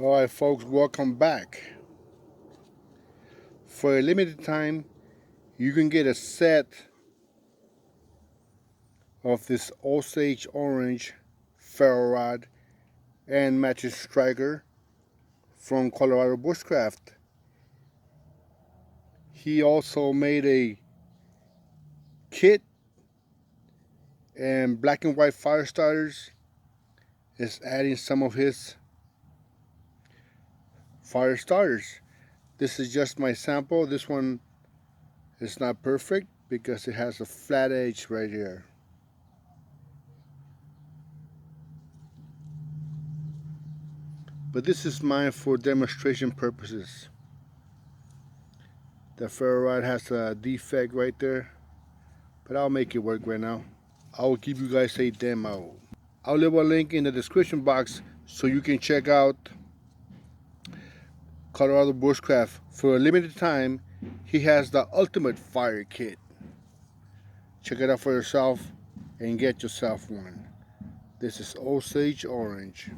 Alright folks, welcome back. For a limited time, you can get a set of this osage orange ferro rod and matching striker from Colorado Bushcraft. He also made a kit and black and white fire starters. Is adding some of his fire starters. This is just my sample. This one is not perfect because it has a flat edge right here. But this is mine for demonstration purposes. The ferro rod has a defect right there, but I'll make it work right now. I will give you guys a demo. I'll leave a link in the description box so you can check out Colorado Bushcraft. For a limited time, he has the ultimate fire kit. Check it out for yourself and get yourself one. This is Osage Orange.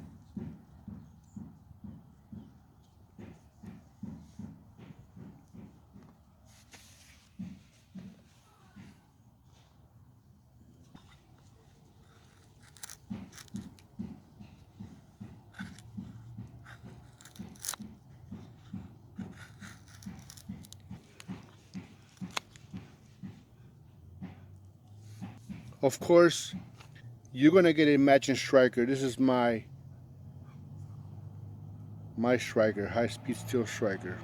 Of course, you're gonna get a matching striker. This is my striker, high-speed steel striker.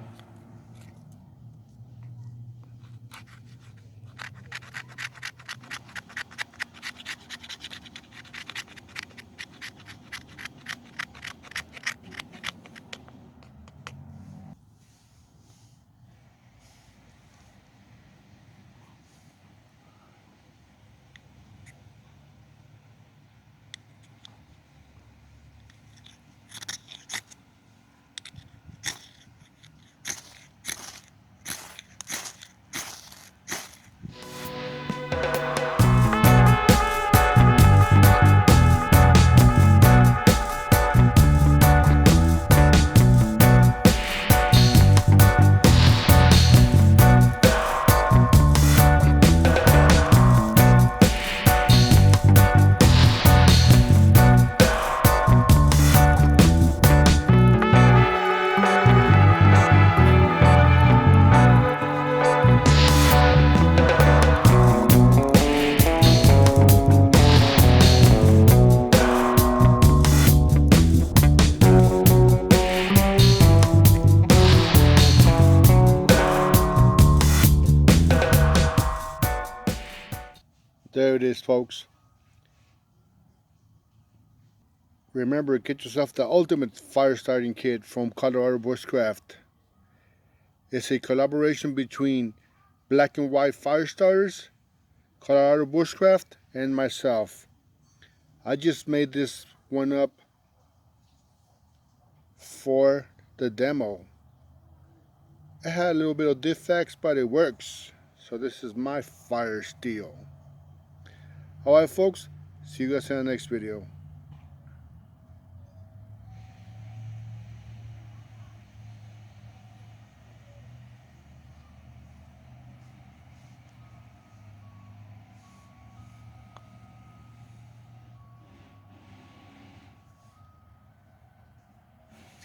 There it is, folks. Remember, get yourself the ultimate fire starting kit from Colorado Bushcraft. It's a collaboration between Black and White Fire Starters, Colorado Bushcraft, and myself. I just made this one up for the demo. It had a little bit of defects, but it works. So this is my fire steel. Alright folks, see you guys in the next video.